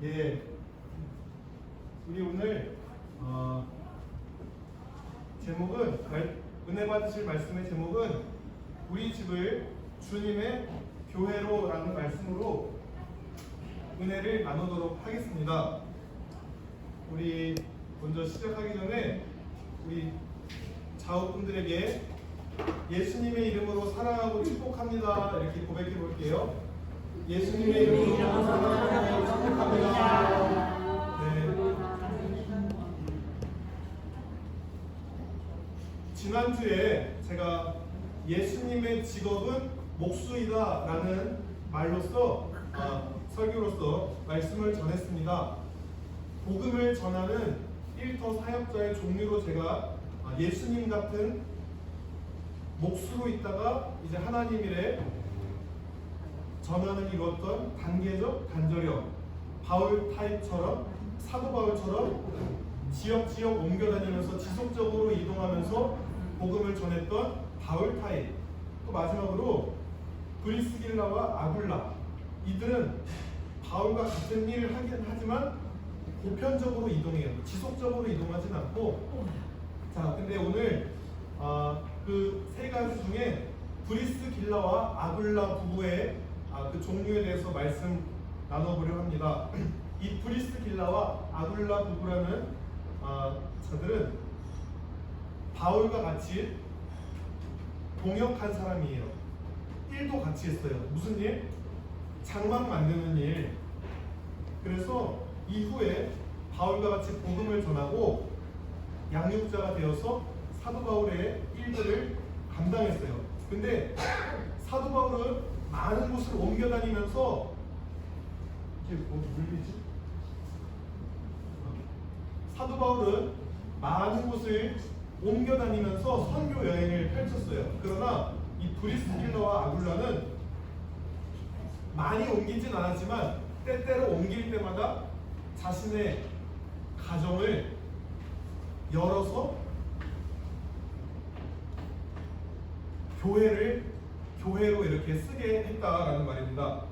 예, 우리 오늘 제목은 은혜 받으실 말씀의 제목은 우리 집을 주님의 교회로라는 말씀으로 은혜를 나누도록 하겠습니다. 우리 먼저 시작하기 전에 우리 자우분들에게 예수님의 이름으로 사랑하고 축복합니다 이렇게 고백해 볼게요. 예수님의 이름으로 사랑하고 축복합니다. 네. 지난주에 제가 예수님의 직업은 목수이다 라는 말로써 설교로서 말씀을 전했습니다. 복음을 전하는 일터 사역자의 종류로 제가 예수님 같은 목수로 있다가 이제 하나님 일에 전환을 이루었던 단계적 단절형 바울 타입처럼 사도 바울처럼 지역 옮겨다니면서 지속적으로 이동하면서 복음을 전했던 바울 타입, 또 마지막으로 브리스길라와 아굴라, 이들은 바울과 같은 일을 하긴 하지만 보편적으로 이동해요. 지속적으로 이동하진 않고. 자, 근데 오늘 그 세 가지 중에 브리스길라와 아굴라 부부의 그 종류에 대해서 말씀 나눠보려고 합니다. 이 브리스길라와 아굴라 부부라는 저들은 바울과 같이 동역한 사람이에요. 일도 같이 했어요. 무슨 일? 장막 만드는 일. 그래서 이후에 바울과 같이 복음을 전하고 양육자가 되어서 사도 바울의 일들을 감당했어요. 근데 사도 바울은 많은 곳을 옮겨 다니면서 이게 뭐 물리지? 사도 바울은 많은 곳을 옮겨 다니면서 선교 여행을 펼쳤어요. 그러나 이 브리스길라와 아굴라는 많이 옮기진 않았지만 때때로 옮길 때마다 자신의 가정을 열어서 교회로 이렇게 쓰게 했다라는 말입니다.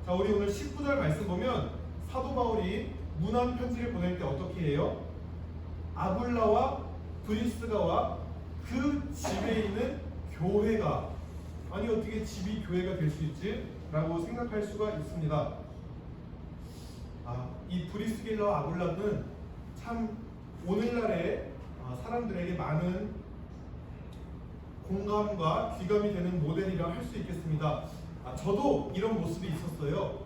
자, 우리 오늘 19절 말씀 보면 사도 바울이 문안 편지를 보낼 때 어떻게 해요? 아굴라와 브리스가와 그 집에 있는 교회가, 아니 어떻게 집이 교회가 될 수 있지? 라고 생각할 수가 있습니다. 이 브리스길라와 아굴라는 참 오늘날의 사람들에게 많은 공감과 귀감이 되는 모델이라 할 수 있겠습니다. 저도 이런 모습이 있었어요.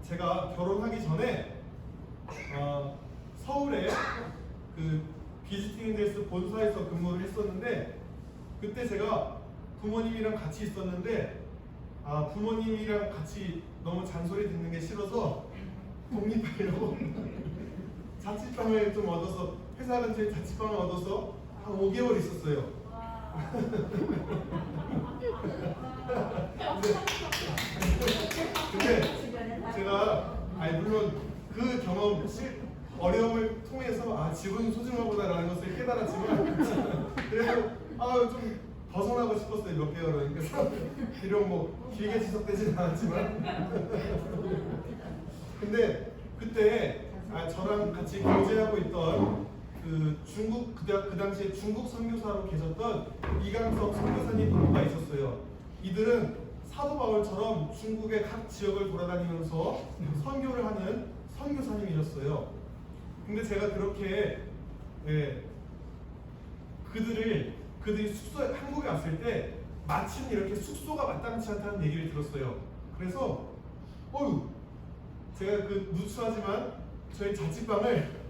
제가 결혼하기 전에 서울에 그 비지팅 엔젤스 본사에서 근무를 했었는데, 그때 제가 부모님이랑 같이 있었는데 부모님이랑 같이 너무 잔소리 듣는 게 싫어서 독립하려고 자취방을 좀 얻어서, 회사 근처에 자취방을 얻어서 한 5개월 있었어요. 근데 제가 물론 그 경험, 어려움을 통해서 집은 소중하구나라는 것을 깨달았지만 그래도 좀 벗어나고 싶었어요. 몇 개월은. 그래서 비록 뭐 길게 지속되지는 않았지만 근데 그때 저랑 같이 교제하고 있던 그 중국, 그 당시에 중국 선교사로 계셨던 이강석 선교사님 부부가 있었어요. 이들은 사도 바울처럼 중국의 각 지역을 돌아다니면서 선교를 하는 선교사님이셨어요. 근데 제가 그렇게 그들이 한국에 왔을 때 마침 이렇게 숙소가 마땅치 않다는 얘기를 들었어요. 그래서 제가 누추하지만 저희 자취방을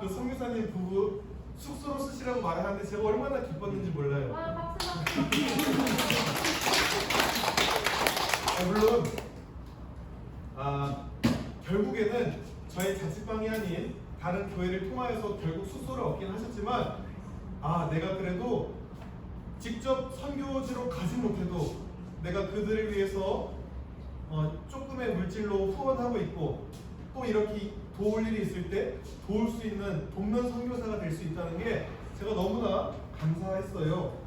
그 선교사님 부부 숙소로 쓰시라고 말을 하는데 제가 얼마나 기뻤는지 몰라요. 물론 결국에는 저희 자취방이 아닌 다른 교회를 통하여서 결국 숙소를 얻긴 하셨지만 내가 그래도 직접 선교지로 가지 못해도 내가 그들을 위해서 조금의 물질로 후원하고 있고, 또 이렇게 도울 일이 있을 때 도울 수 있는 돕는 선교사가 될 수 있다는 게 제가 너무나 감사했어요.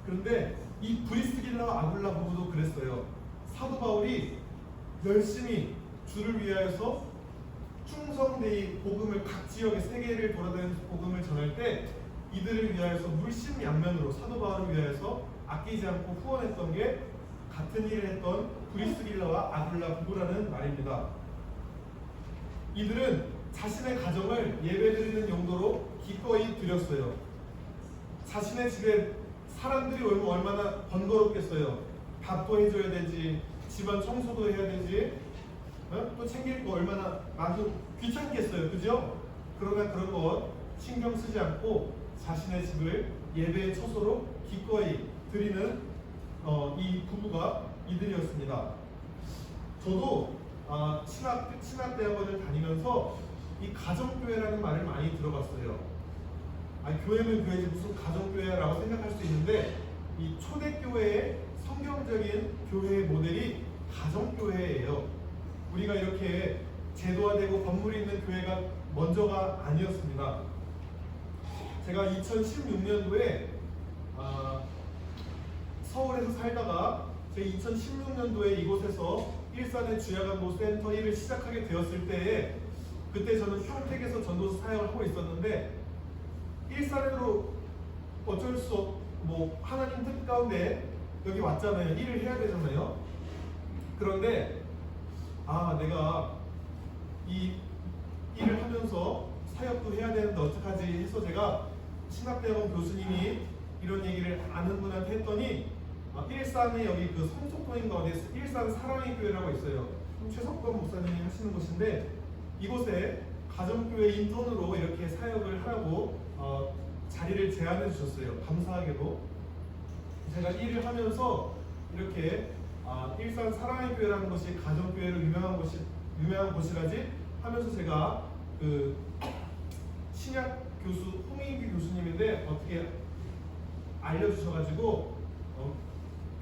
그런데 이 브리스길라와 아굴라 부부도 그랬어요. 사도 바울이 열심히 주를 위하여서 충성되이 복음을 각 지역의 세계를 돌아다니면서 복음을 전할 때 이들을 위하여서 물심양면으로 사도 바울을 위하여서 아끼지 않고 후원했던 게 같은 일을 했던 브리스길라와 아굴라 부부라는 말입니다. 이들은 자신의 가정을 예배드리는 용도로 기꺼이 드렸어요. 자신의 집에 사람들이 오면 얼마나 번거롭겠어요. 밥도 해줘야 되지, 집안 청소도 해야 되지, 또 챙길 거 얼마나 많이 귀찮겠어요, 그죠? 그러나 그런 것 신경 쓰지 않고 자신의 집을 예배의 처소로 기꺼이 드리는 이 부부가 이들이었습니다. 저도 신학대학원을 다니면서 이 가정교회라는 말을 많이 들어봤어요. 교회는 교회지 무슨 가정교회라고 생각할 수 있는데 이 초대교회의 성경적인 교회의 모델이 가정교회예요. 우리가 이렇게 제도화되고 건물이 있는 교회가 먼저가 아니었습니다. 제가 2016년도에 서울에서 살다가 제 2016년도에 이곳에서 일산의 주야간보 센터 1을 시작하게 되었을 때에 그때 저는 평택에서 전도서 사역을 하고 있었는데 일산으로 어쩔 수 없, 하나님 뜻 가운데 여기 왔잖아요. 일을 해야 되잖아요. 그런데 내가 이 일을 하면서 사역도 해야 되는데 어떡하지 해서 제가 신학대학원 교수님이 이런 얘기를 아는 분한테 했더니 일산에 여기 그 성속동인가 어디에 일산 사랑의 교회라고 있어요. 최석권 목사님이 하시는 곳인데 이곳에 가정교회 인턴으로 이렇게 사역을 하라고 자리를 제안해 주셨어요. 감사하게도 제가 일을 하면서 이렇게 일산 사랑의 교회라는 것이 가정교회로 유명한 곳이라지 하면서 제가 그 신약 교수 홍인규 교수님인데 어떻게 알려주셔가지고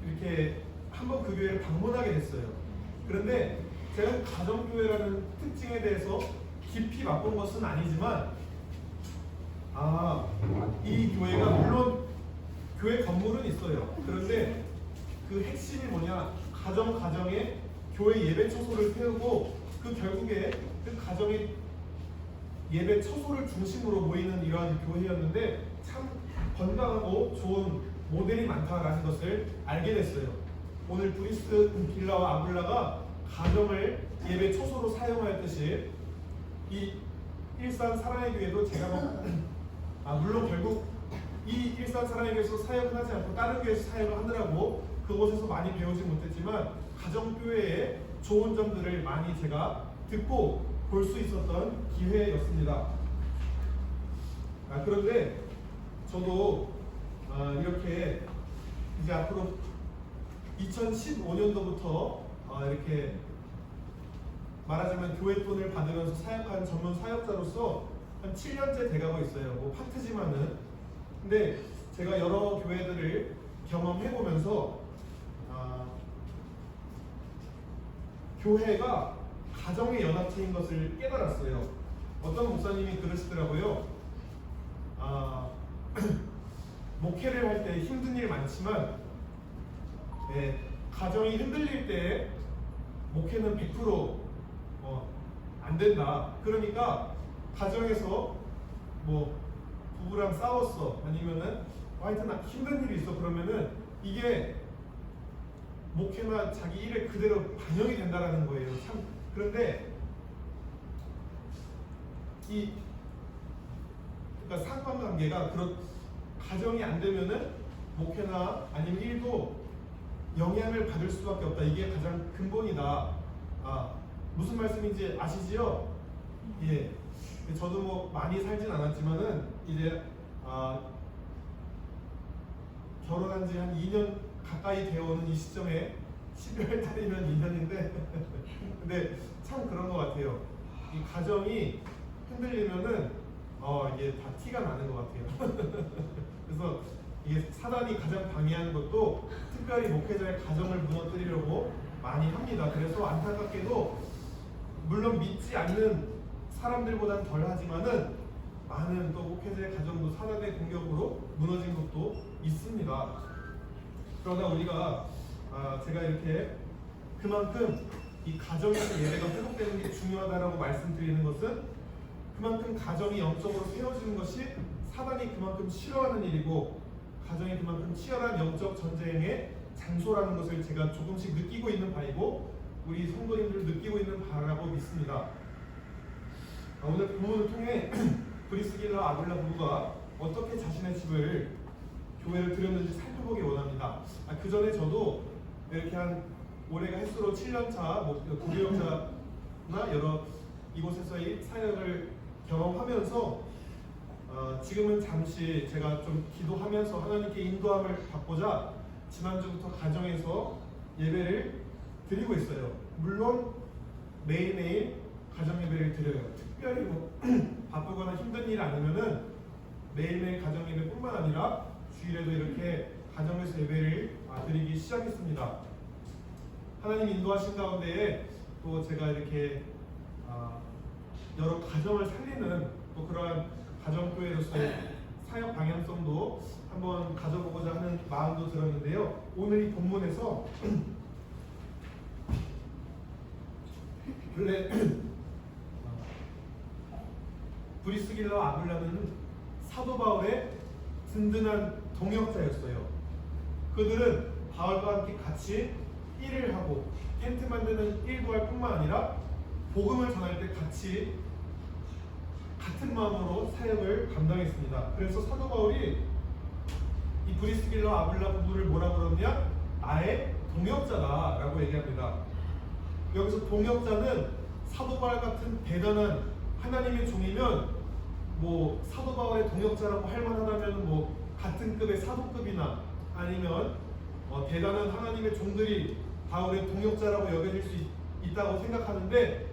이렇게 한번 그 교회를 방문하게 됐어요. 그런데 제가 가정교회라는 특징에 대해서 깊이 맛본 것은 아니지만 이 교회가 물론 교회 건물은 있어요. 그런데 그 핵심이 뭐냐, 가정에 교회 예배 처소를 세우고 그 결국에 그 가정의 예배 처소를 중심으로 모이는 이러한 교회였는데 참 건강하고 좋은 모델이 많다라는 것을 알게 됐어요. 오늘 브리스길라와 아굴라가 가정을 예배 처소로 사용하였듯이 이 일산 사랑의 교회도 제가 물론 결국 이 일산 사랑의 교회에서 사역은 하지 않고 다른 교회에서 사역을 하느라고 그곳에서 많이 배우지 못했지만 가정교회의 좋은 점들을 많이 제가 듣고 볼 수 있었던 기회였습니다. 그런데 저도 이렇게 이제 앞으로 2015년도부터 이렇게 말하자면 교회 돈을 받으면서 사역한 전문 사역자로서 한 7년째 돼가고 있어요. 파트지만은. 근데 제가 여러 교회들을 경험해보면서 교회가 가정의 연합체인 것을 깨달았어요. 어떤 목사님이 그러시더라고요. 목회를 할 때 힘든 일 많지만 가정이 흔들릴 때 목회는 100% 안 된다. 그러니까 가정에서 부부랑 싸웠어, 아니면은 하여튼 힘든 일이 있어, 그러면은 이게 목회나 자기 일에 그대로 반영이 된다라는 거예요. 참 그런데 그러니까 상관관계가 가정이 안 되면은 목회나 아니면 일도 영향을 받을 수밖에 없다. 이게 가장 근본이다. 무슨 말씀인지 아시지요? 예. 저도 많이 살진 않았지만은 이제 결혼한 지 한 2년 가까이 되어오는 이 시점에 12월 달이면 2년인데 근데 참 그런 것 같아요. 이 가정이 흔들리면은 이게 다 티가 나는 것 같아요. 그래서 이게 사단이 가장 방해하는 것도 특별히 목회자의 가정을 무너뜨리려고 많이 합니다. 그래서 안타깝게도 물론 믿지 않는 사람들보다는 덜 하지만은 많은 또 목회자의 가정도 사단의 공격으로 무너진 것도 있습니다. 그러나 우리가 제가 이렇게 그만큼 이 가정에서 예배가 회복되는 게 중요하다라고 말씀드리는 것은 그만큼 가정이 영적으로 세워지는 것이 사단이 그만큼 싫어하는 일이고 가정이 그만큼 치열한 영적 전쟁의 장소라는 것을 제가 조금씩 느끼고 있는 바이고 우리 성도님들 느끼고 있는 바라고 믿습니다. 오늘 본문을 통해 브리스길라와 아굴라 부부가 어떻게 자신의 집을 교회를 드렸는지 살펴보기 원합니다. 그 전에 저도 이렇게 한 올해가 횟수로 7년차 고교역자나 여러 이곳에서의 사역을 경험하면서 지금은 잠시 제가 좀 기도하면서 하나님께 인도함을 받고자 지난주부터 가정에서 예배를 드리고 있어요. 물론 매일매일 가정 예배를 드려요. 특별히 뭐 바쁘거나 힘든 일 아니면은 매일매일 가정 예배뿐만 아니라 주일에도 이렇게 가정에서 예배를 드리기 시작했습니다. 하나님 인도하신 가운데에 또 제가 이렇게 여러 가정을 살리는 또 그러한 가정교회로서의 사역 방향성도 한번 가져보고자 하는 마음도 들었는데요. 오늘 이 본문에서 원래 브리스길라와 아굴라는 사도 바울의 든든한 동역자였어요. 그들은 바울과 함께 같이 일을 하고 텐트 만드는 일도 할 뿐만 아니라 복음을 전할 때 같이 같은 마음으로 사역을 감당했습니다. 그래서 사도 바울이 이 브리스길라와 아굴라 부부를 뭐라 그러냐? 나의 동역자다라고 얘기합니다. 여기서 동역자는 사도 바울 같은 대단한 하나님의 종이면 뭐 사도 바울의 동역자라고 할 만하다면 뭐 같은 급의 사도급이나 아니면 대단한 하나님의 종들이 바울의 동역자라고 여겨질 수 있다고 생각하는데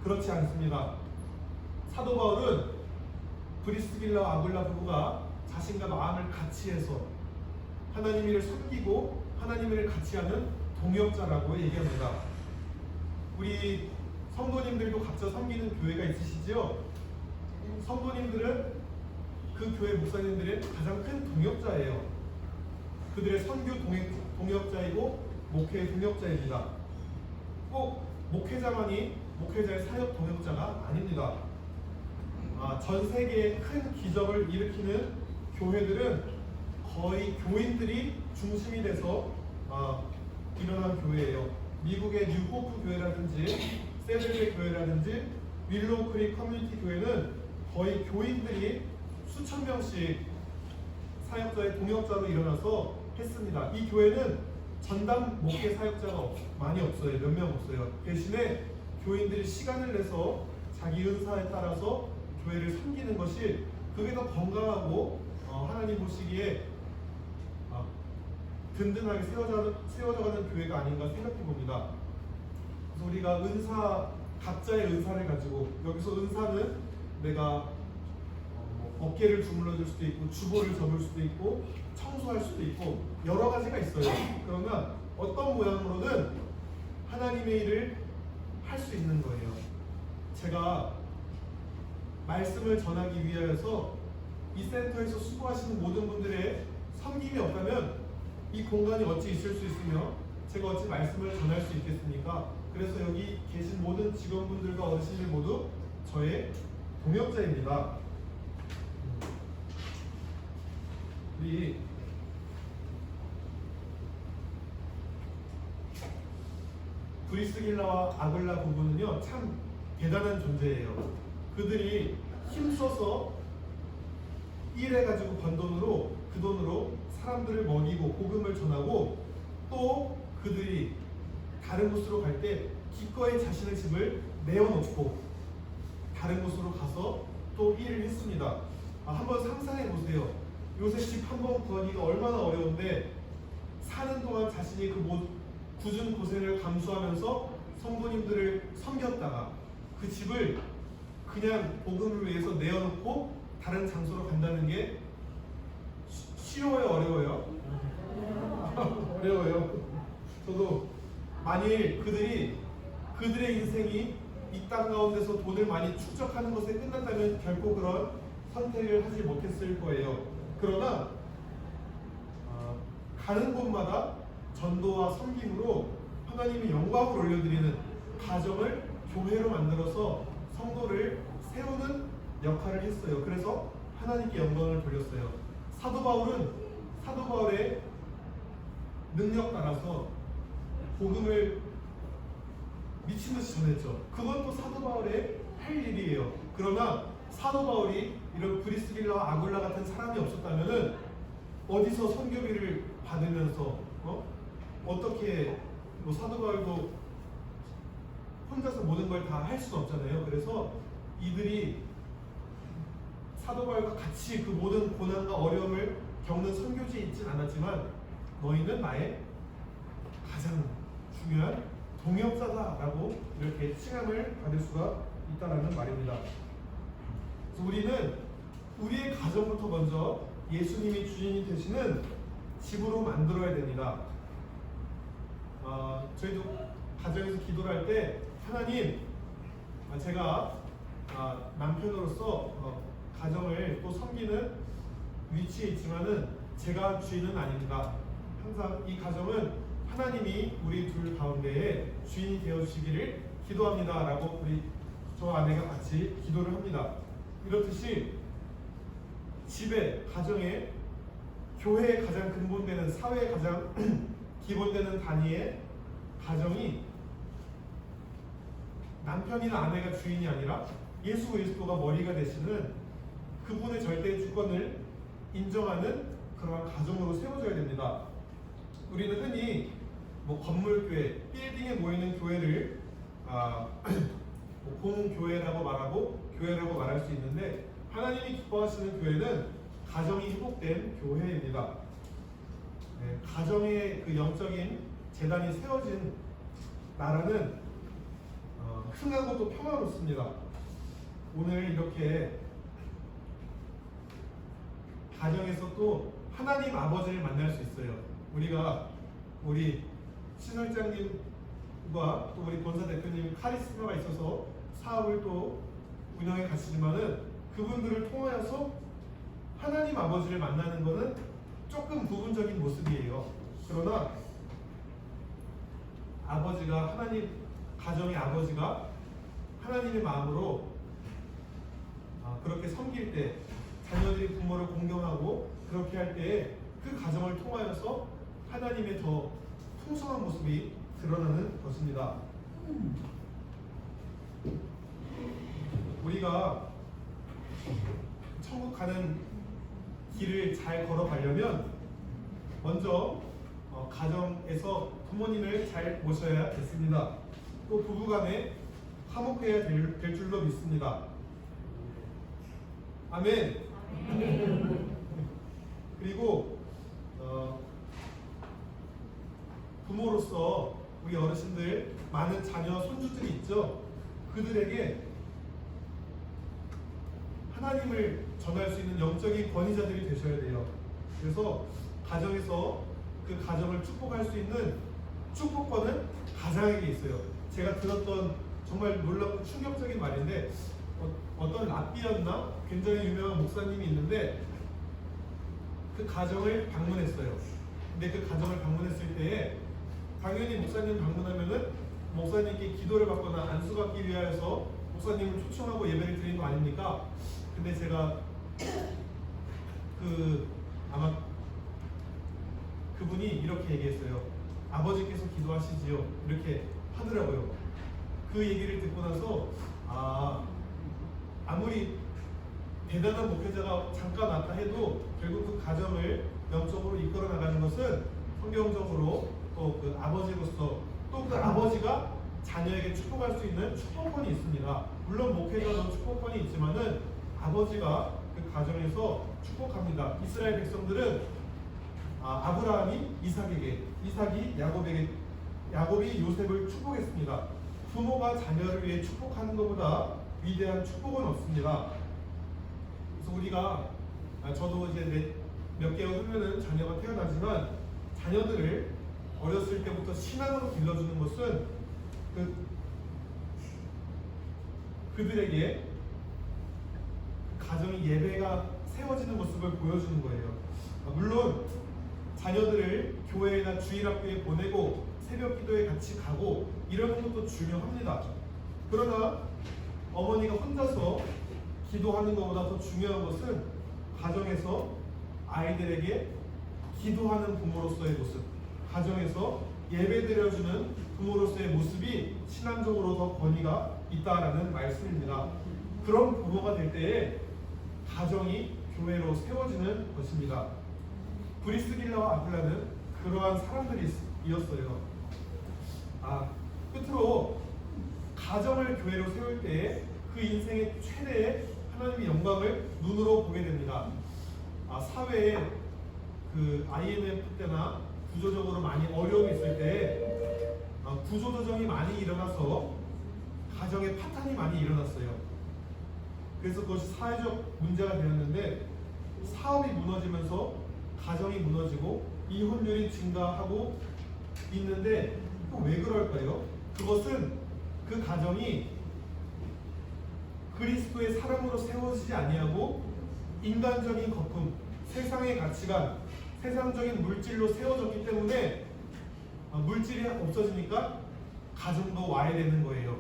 그렇지 않습니다. 사도 바울은 브리스길라와 아굴라 부부가 자신과 마음을 같이 해서 하나님을 섬기고 하나님을 같이 하는 동역자라고 얘기합니다. 우리 성도님들도 각자 섬기는 교회가 있으시지요? 성도님들은 그 교회 목사님들의 가장 큰 동역자예요. 그들의 선교 동역자이고 목회 동역자입니다. 꼭 목회자만이 목회자의 사역 동역자가 아닙니다. 전 세계에 큰 기적을 일으키는 교회들은 거의 교인들이 중심이 돼서 일어난 교회예요. 미국의 뉴호프 교회라든지 세들웨 교회라든지 윌로우 크릭 커뮤니티 교회는 거의 교인들이 수천 명씩 사역자의 동역자로 일어나서 했습니다. 이 교회는 전담 목회 사역자가 많이 없어요. 몇 명 없어요. 대신에 교인들이 시간을 내서 자기 은사에 따라서 교회를 섬기는 것이 그게 더 건강하고 하나님 보시기에 든든하게 세워져가는 교회가 아닌가 생각해 봅니다. 그래서 우리가 각자의 은사를 가지고 여기서 은사는 내가 어깨를 주물러 줄 수도 있고 주보를 접을 수도 있고 청소할 수도 있고 여러 가지가 있어요. 그러나 어떤 모양으로는 하나님의 일을 할 수 있는 거예요. 제가 말씀을 전하기 위하여서 이 센터에서 수고하시는 모든 분들의 섬김이 없다면 이 공간이 어찌 있을 수 있으며 제가 어찌 말씀을 전할 수 있겠습니까? 그래서 여기 계신 모든 직원분들과 어르신들 모두 저의 동역자입니다. 우리 브리스길라와 아굴라 부부는요 참 대단한 존재예요. 그들이 힘써서 일해가지고 번 돈으로 그 돈으로 사람들을 먹이고 복음을 전하고 또 그들이 다른 곳으로 갈 때 기꺼이 자신의 집을 내어놓고 다른 곳으로 가서 또 일을 했습니다. 한번 상상해 보세요. 요새 집 한 번 구하기가 얼마나 어려운데 사는 동안 자신이 그 굳은 고생을 감수하면서 성도님들을 섬겼다가 그 집을 그냥 복음을 위해서 내어놓고 다른 장소로 간다는 게 쉬워요? 어려워요? 어려워요. 저도 만일 그들의 인생이 이 땅 가운데서 돈을 많이 축적하는 것에 끝난다면 결코 그런 선택을 하지 못했을 거예요. 그러나 가는 곳마다 전도와 섬김으로 하나님의 영광을 올려드리는 가정을 교회로 만들어서 성도를 세우는 역할을 했어요. 그래서 하나님께 영광을 돌렸어요. 사도 바울의 능력 따라서 복음을 미친 듯이 전했죠. 그건 또 사도 바울의 할 일이에요. 그러나 사도 바울이 이런 브리스길라와 아굴라 같은 사람이 없었다면은 어디서 선교비를 받으면서 어떻게 뭐 사도 바울도 혼자서 모든 걸 다 할 수는 없잖아요. 그래서 이들이 사도 바울과 같이 그 모든 고난과 어려움을 겪는 선교지에 있진 않았지만 너희는 나의 가장 중요한 동역자다라고 이렇게 칭함을 받을 수가 있다라는 말입니다. 그래서 우리는 우리의 가정부터 먼저 예수님이 주인이 되시는 집으로 만들어야 됩니다. 저희도 가정에서 기도를 할 때 하나님, 제가 남편으로서 가정을 또 섬기는 위치에 있지만은 제가 주인은 아닙니다. 항상 이 가정은 하나님이 우리 둘 가운데에 주인이 되어주시기를 기도합니다 라고 저 아내가 같이 기도를 합니다. 이렇듯이 집에, 가정에, 교회의 가장 근본되는, 사회의 가장 기본되는 단위의 가정이 남편이나 아내가 주인이 아니라 예수 그리스도가 머리가 되시는 그분의 절대의 주권을 인정하는 그러한 가정으로 세워져야 됩니다. 우리는 흔히 뭐 건물교회, 빌딩에 모이는 교회를 공교회라고 말하고 교회라고 말할 수 있는데 하나님이 기뻐하시는 교회는 가정이 회복된 교회입니다. 가정의 그 영적인 재단이 세워진 나라는 흥하고 또 평화롭습니다. 오늘 이렇게 가정에서 또 하나님 아버지를 만날 수 있어요. 우리 신설장님과 또 우리 본사 대표님 카리스마가 있어서 사업을 또 운영해 가시지만은 그분들을 통하여서 하나님 아버지를 만나는 것은 조금 부분적인 모습이에요. 그러나 가정의 아버지가 하나님의 마음으로 그렇게 섬길 때, 자녀들이 부모를 공경하고 그렇게 할 때에 그 가정을 통하여서 하나님의 더 풍성한 모습이 드러나는 것입니다. 우리가 천국 가는 길을 잘 걸어가려면 먼저 가정에서 부모님을 잘 모셔야겠습니다. 또 부부간에 화목해야 될 줄로 믿습니다. 아멘. 그리고 부모로서 우리 어르신들 많은 자녀 손주들이 있죠. 그들에게 하나님을 전할 수 있는 영적인 권위자들이 되셔야 돼요. 그래서 가정에서 그 가정을 축복할 수 있는 축복권은 가장에게 있어요. 제가 들었던 정말 놀랍고 충격적인 말인데 어떤 랍비였나 굉장히 유명한 목사님이 있는데 그 가정을 방문했어요. 근데 그 가정을 방문했을 때에 당연히 목사님 방문하면은 목사님께 기도를 받거나 안수받기 위하여서 목사님을 초청하고 예배를 드리는 거 아닙니까? 근데 제가 아마 그분이 이렇게 얘기했어요. 아버지께서 기도하시지요. 이렇게 하더라고요. 그 얘기를 듣고 나서 아무리 대단한 목회자가 잠깐 왔다 해도 결국 그 가정을 영적으로 이끌어 나가는 것은 성경적으로 또 그 아버지로서 또 그 아버지가 자녀에게 축복할 수 있는 축복권이 있습니다. 물론 목회자도 축복권이 있지만은 아버지가 그 가정에서 축복합니다. 이스라엘 백성들은 아브라함이 이삭에게, 이삭이 야곱에게, 야곱이 요셉을 축복했습니다. 부모가 자녀를 위해 축복하는 것보다 위대한 축복은 없습니다. 그래서 우리가 저도 이제 몇 개월 후면은 자녀가 태어나지만 자녀들을 어렸을 때부터 신앙으로 길러주는 것은 그들에게 가정의 예배가 세워지는 모습을 보여주는 거예요. 물론 자녀들을 교회나 주일학교에 보내고 새벽 기도에 같이 가고 이러는 것도 중요합니다. 그러나 어머니가 혼자서 기도하는 것보다 더 중요한 것은 가정에서 아이들에게 기도하는 부모로서의 모습, 가정에서 예배드려주는 부모로서의 모습이 신앙적으로 더 권위가 있다라는 말씀입니다. 그런 부모가 될 때에 가정이 교회로 세워지는 것입니다. 브리스길라와 아굴라는 그러한 사람들이었어요. 끝으로 가정을 교회로 세울 때에 그 인생의 최대의 하나님의 영광을 눈으로 보게 됩니다. 사회에 그 IMF 때나 구조적으로 많이 어려움이 있을 때 구조조정이 많이 일어나서 가정에 파탄이 많이 일어났어요. 그래서 그것이 사회적 문제가 되었는데 사업이 무너지면서 가정이 무너지고 이혼율이 증가하고 있는데 왜 그럴까요? 그것은 그 가정이 그리스도의 사람으로 세워지지 아니하고 인간적인 거품, 세상의 가치관, 세상적인 물질로 세워졌기 때문에 물질이 없어지니까 가정도 와야 되는 거예요.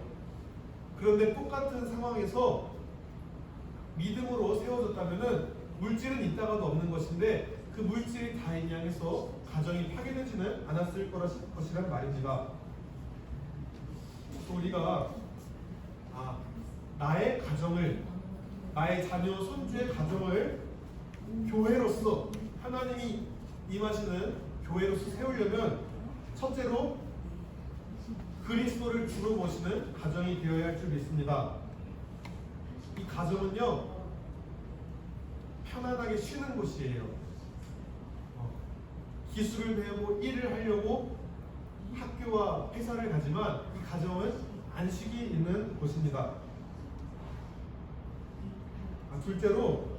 그런데 똑같은 상황에서 믿음으로 세워졌다면은 물질은 있다가도 없는 것인데 그 물질이 다인 양에서 가정이 파괴되지는 않았을 것이란 말입니다. 우리가 나의 가정을, 나의 자녀, 손주의 가정을 교회로서 하나님이 임하시는 교회로서 세우려면 첫째로 그리스도를 주로 모시는 가정이 되어야 할 줄 믿습니다. 이 가정은요, 편안하게 쉬는 곳이에요. 기술을 배우고 일을 하려고 학교와 회사를 가지만 이 가정은 안식이 있는 곳입니다. 둘째로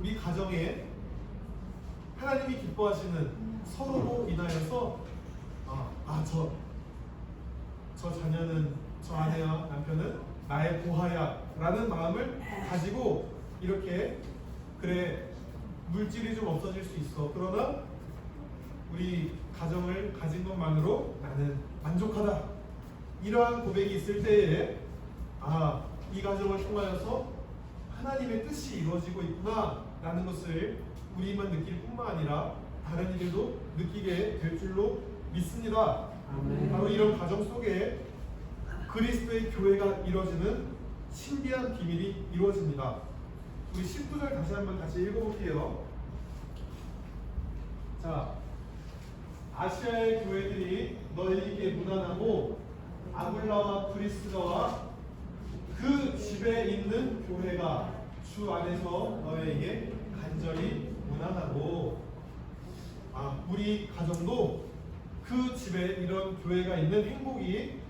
우리 가정에 하나님이 기뻐하시는 서로로 인하여서 저 자녀는, 저 아내와 남편은 나의 보화야 라는 마음을 가지고 이렇게 그래 물질이 좀 없어질 수 있어, 그러나 우리 가정을 가진 것만으로 나는 만족하다, 이러한 고백이 있을 때에 이 가정을 통하여서 하나님의 뜻이 이루어지고 있구나 라는 것을 우리만 느낄 뿐만 아니라 다른 이들도 느끼게 될 줄로 믿습니다. 바로 이런 가정 속에 그리스도의 교회가 이루어지는 신비한 비밀이 이루어집니다. 우리 19절 다시 한번 읽어볼게요. 아시아의 교회들이 너희에게 무난하고 아굴라와 브리스가와 그 집에 있는 교회가 주 안에서 너희에게 간절히 무난하고, 우리 가정도 그 집에 이런 교회가 있는 행복이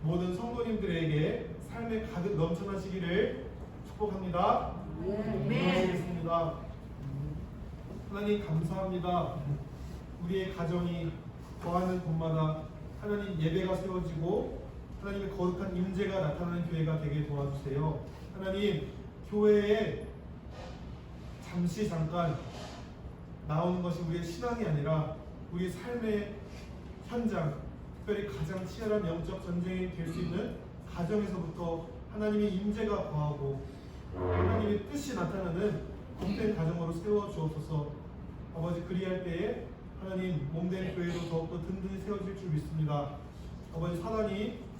모든 성도님들에게 삶에 가득 넘쳐나시기를 축복합니다. 기도하시겠습니다. 하나님 감사합니다. 우리의 가정이 거하는 곳마다 하나님 예배가 세워지고 하나님의 거룩한 임재가 나타나는 교회가 되게 도와주세요. 하나님, 교회에 잠깐 나오는 것이 우리의 신앙이 아니라 우리 삶의 현장, 특별히 가장 치열한 영적 전쟁이 될 수 있는 가정에서부터 하나님의 임재가 거하고 하나님의 뜻이 나타나는 복된 가정으로 세워 주옵소서. 아버지, 그리할 때에 하나님 몸된 교회로 더욱더 든든히 세워질 줄 믿습니다. 아버지, 사단이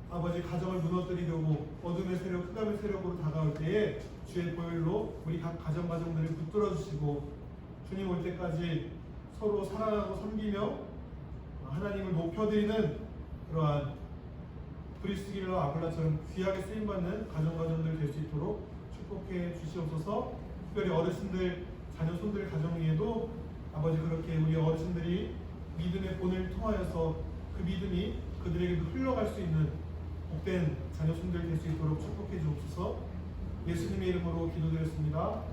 아버지 가정을 무너뜨리려고 어둠의 세력, 흑암의 세력으로 다가올 때에 주의 보혈로 우리 각 가정들을 붙들어 주시고 주님 올 때까지 서로 사랑하고 섬기며 하나님을 높여드리는 그러한 브리스길라와 아굴라처럼 귀하게 쓰임받는 가정들 될 수 있도록 축복해 주시옵소서. 특별히 어르신들, 자녀, 손들 가정 위에도 아버지 그렇게 우리 어르신들이 믿음의 본을 통하여서 그 믿음이 그들에게도 흘러갈 수 있는 복된 자녀, 손들 될 수 있도록 축복해 주옵소서. 예수님의 이름으로 기도드렸습니다.